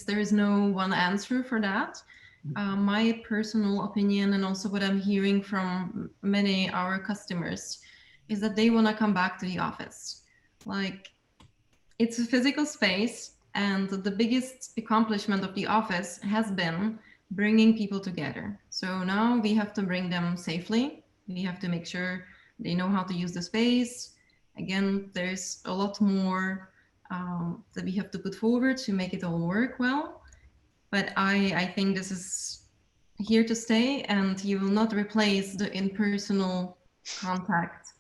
there is no one answer for that. My personal opinion, and also what I'm hearing from many our customers, is that they want to come back to the office. Like, it's a physical space, and the biggest accomplishment of the office has been bringing people together. So now we have to bring them safely. We have to make sure they know how to use the space. Again, there's a lot more that we have to put forward to make it all work well. But I think this is here to stay, and you will not replace the in-personal contact,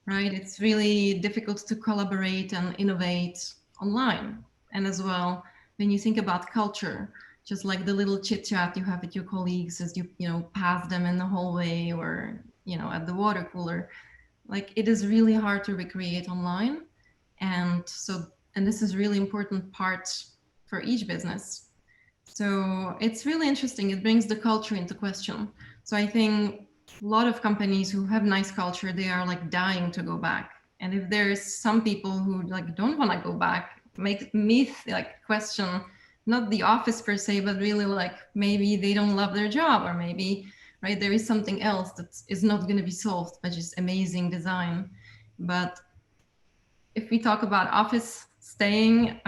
right? It's really difficult to collaborate and innovate online. And as well, when you think about culture, just like the little chit chat you have with your colleagues as you pass them in the hallway or, at the water cooler, like it is really hard to recreate online. And this is really important part for each business. So it's really interesting. It brings the culture into question. So I think a lot of companies who have nice culture, they are like dying to go back. And if there's some people who like don't want to go back, make me like question not the office per se, but really like maybe they don't love their job, or maybe right there is something else that is not going to be solved by just amazing design. But if we talk about office staying,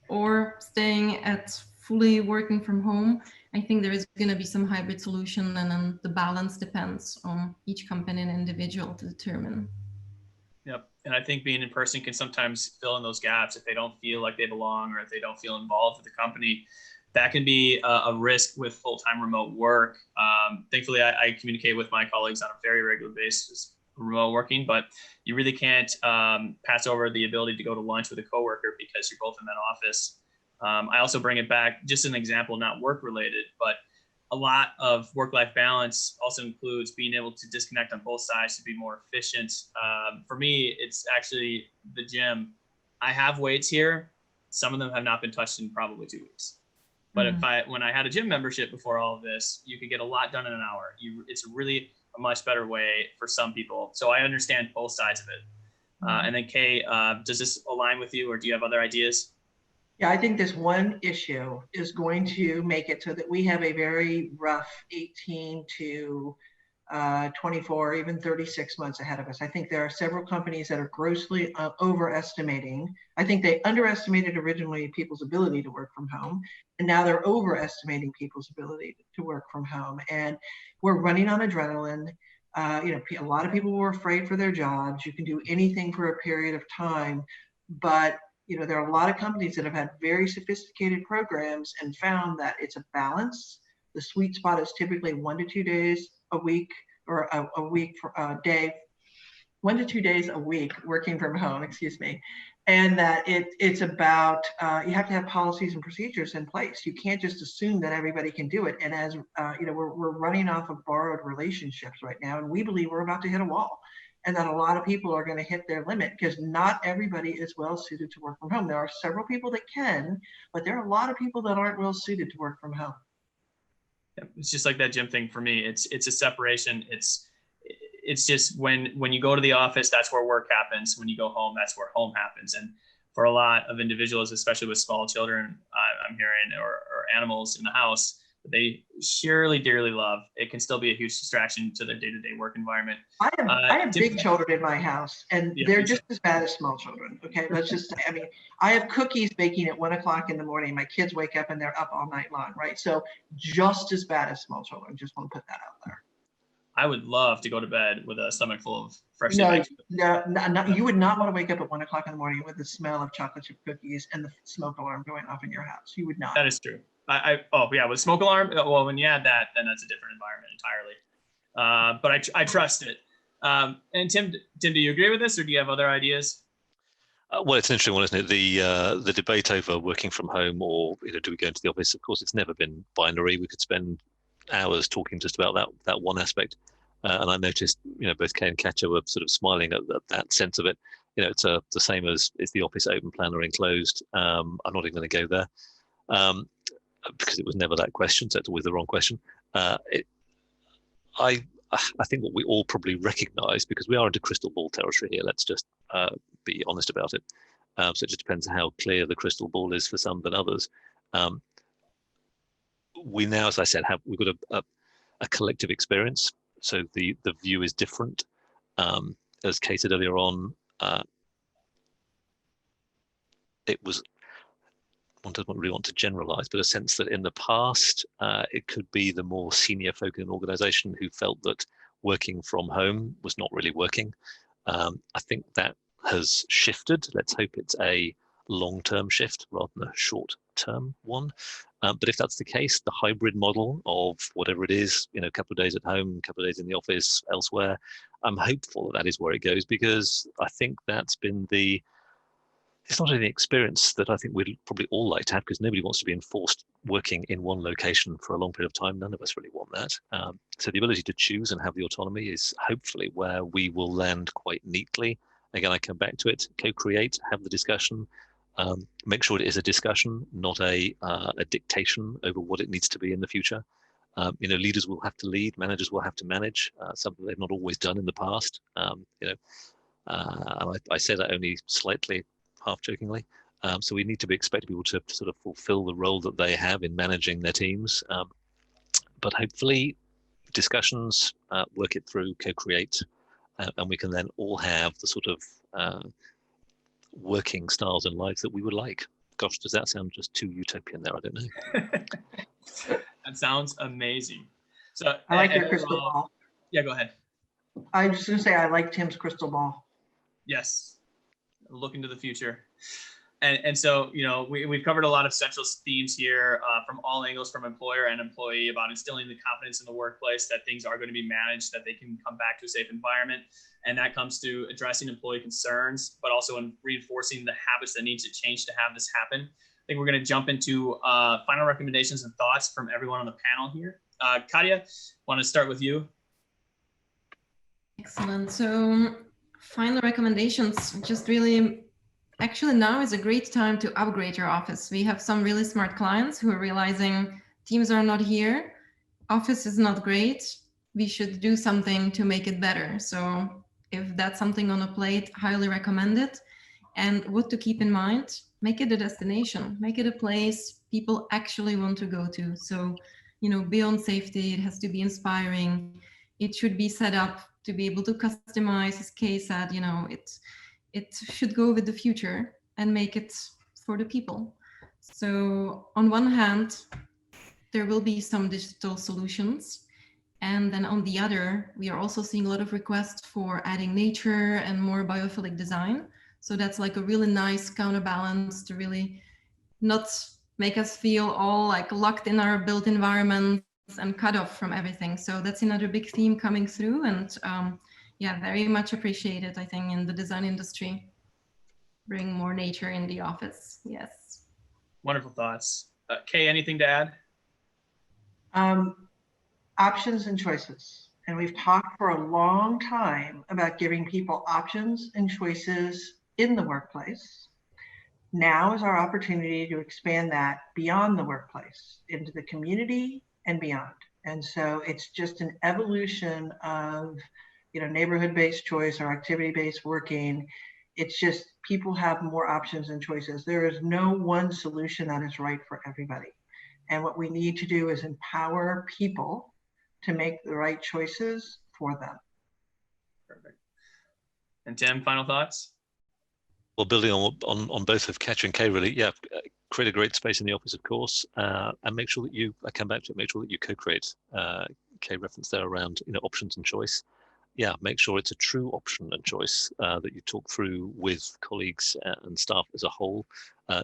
or staying at fully working from home, I think there is going to be some hybrid solution, and then the balance depends on each company and individual to determine. Yep. And I think being in person can sometimes fill in those gaps if they don't feel like they belong, or if they don't feel involved with the company. That can be a risk with full-time remote work. Thankfully, I communicate with my colleagues on a very regular basis, remote working, but you really can't pass over the ability to go to lunch with a coworker because you're both in that office. I also bring it back, just an example, not work related, but a lot of work-life balance also includes being able to disconnect on both sides to be more efficient. For me, it's actually the gym. I have weights here. Some of them have not been touched in probably 2 weeks. But when I had a gym membership before all of this, you could get a lot done in an hour. It's really a much better way for some people. So I understand both sides of it. And then Kay, does this align with you, or do you have other ideas? Yeah, I think this one issue is going to make it so that we have a very rough 18 to 24, even 36 months ahead of us. I think there are several companies that are grossly overestimating. I think they underestimated originally people's ability to work from home, and now they're overestimating people's ability to work from home. And we're running on adrenaline. A lot of people were afraid for their jobs. You can do anything for a period of time, but there are a lot of companies that have had very sophisticated programs and found that it's a balance. The sweet spot is typically 1 to 2 days a week, or a week for a day, 1 to 2 days a week working from home, excuse me. And that it's about, you have to have policies and procedures in place. You can't just assume that everybody can do it. And as we're running off of borrowed relationships right now, and we believe we're about to hit a wall, and that a lot of people are going to hit their limit because not everybody is well suited to work from home. There are several people that can, but there are a lot of people that aren't well suited to work from home. It's just like that gym thing for me. It's a separation. It's just when you go to the office, that's where work happens. When you go home, that's where home happens. And for a lot of individuals, especially with small children, I'm hearing, or animals in the house, that they surely dearly love, it can still be a huge distraction to their day-to-day work environment. I have big children in my house, and they're just as bad as small children. Okay, let's just say, I have cookies baking at 1 o'clock in the morning. My kids wake up and they're up all night long, right? So just as bad as small children. Just want to put that out there. I would love to go to bed with a stomach full of fresh. No, you would not want to wake up at 1 o'clock in the morning with the smell of chocolate chip cookies and the smoke alarm going off in your house. You would not. That is true. With smoke alarm. Well, when you add that, then that's a different environment entirely. But I trust it. And Tim, do you agree with this, or do you have other ideas? Well, it's an interesting one, isn't it? The debate over working from home, or do we go into the office? Of course, it's never been binary. We could spend hours talking just about that one aspect. And I noticed, both Kay and Katya were sort of smiling at that sense of it. It's the same as, is the office open plan or enclosed? I'm not even going to go there. Because it was never that question, so it's always the wrong question. I think what we all probably recognise, because we are into crystal ball territory here, let's just be honest about it. So it just depends how clear the crystal ball is for some than others. We now, as I said, we've got a collective experience, so the view is different. As Kay said earlier on, it was, one doesn't really want to generalize, but a sense that in the past, it could be the more senior folk in an organization who felt that working from home was not really working. I think that has shifted. Let's hope it's a long-term shift rather than a short-term one. But if that's the case, the hybrid model of whatever it is, a couple of days at home, a couple of days in the office, elsewhere, I'm hopeful that is where it goes, because I think that's been it's not an experience that I think we'd probably all like to have, because nobody wants to be enforced working in one location for a long period of time. None of us really want that. So the ability to choose and have the autonomy is hopefully where we will land quite neatly. Again, I come back to it, co-create, have the discussion, make sure it is a discussion, not a dictation over what it needs to be in the future. Leaders will have to lead, managers will have to manage, something they've not always done in the past. And I say that only slightly half-jokingly. So we need to be expecting people to sort of fulfill the role that they have in managing their teams. But hopefully discussions, work it through, co-create, and we can then all have the sort of working styles and lives that we would like. Gosh, does that sound just too utopian there? I don't know. That sounds amazing. So I like your crystal ball. Yeah, go ahead. I was just going to say, I like Tim's crystal ball. Yes. Look into the future. And so, we've covered a lot of central themes here from all angles, from employer and employee, about instilling the confidence in the workplace that things are going to be managed, that they can come back to a safe environment. And that comes to addressing employee concerns, but also in reinforcing the habits that need to change to have this happen. I think we're going to jump into final recommendations and thoughts from everyone on the panel here. Katya, want to start with you? Excellent. So final recommendations, just really, actually now is a great time to upgrade your office. We have some really smart clients who are realizing teams are not here, office is not great, we should do something to make it better. So if that's something on a plate, highly recommend it. And what to keep in mind, make it a destination, make it a place people actually want to go to. So, beyond safety, it has to be inspiring. it should be set up to be able to customize, as Kay said, you know, it should go with the future and make it for the people. So on one hand, there will be some digital solutions. And then on the other, we are also seeing a lot of requests for adding nature and more biophilic design. So that's like a really nice counterbalance to really not make us feel all like locked in our built environments and cut off from everything. So that's another big theme coming through, and yeah, very much appreciated, I think, in the design industry. Bring more nature in the office. Yes. Wonderful thoughts. Kay, anything to add? Options and choices. And we've talked for a long time about giving people options and choices in the workplace. Now is our opportunity to expand that beyond the workplace into the community and beyond. And so it's just an evolution of, you know, neighborhood-based choice or activity-based working. It's just people have more options and choices. There is no one solution that is right for everybody. And what we need to do is empower people to make the right choices for them. Perfect. And Tim, final thoughts? Well, building on both of Katya and Kay, really, yeah, create a great space in the office, of course, and make sure that you, I come back to it, make sure that you co-create. Kay referenced there around, you know, options and choice. Yeah, make sure it's a true option and choice that you talk through with colleagues and staff as a whole,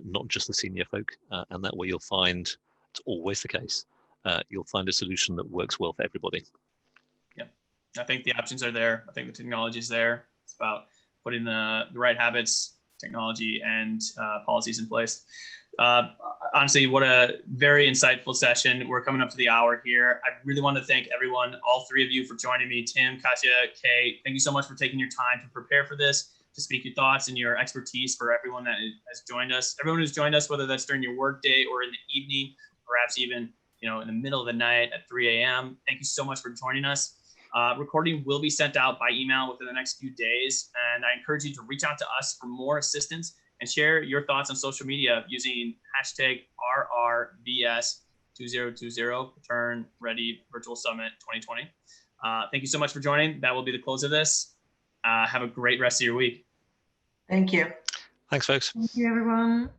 not just the senior folk, and that way you'll find, it's always the case, you'll find a solution that works well for everybody. Yeah, I think the options are there. I think the technology is there. It's about putting the right habits, technology, and policies in place. Honestly, what a very insightful session. We're coming up to the hour here. I really want to thank everyone, all three of you, for joining me. Tim, Katya, Kay, thank you so much for taking your time to prepare for this, to speak your thoughts and your expertise for everyone that has joined us. Everyone who's joined us, whether that's during your work day or in the evening, perhaps even, you know, in the middle of the night at 3 a.m. Thank you so much for joining us. Recording will be sent out by email within the next few days, and I encourage you to reach out to us for more assistance and share your thoughts on social media using hashtag RRVS2020, Return Ready Virtual Summit 2020. Thank you so much for joining. That will be the close of this. Have a great rest of your week. Thank you. Thanks, folks. Thank you, everyone.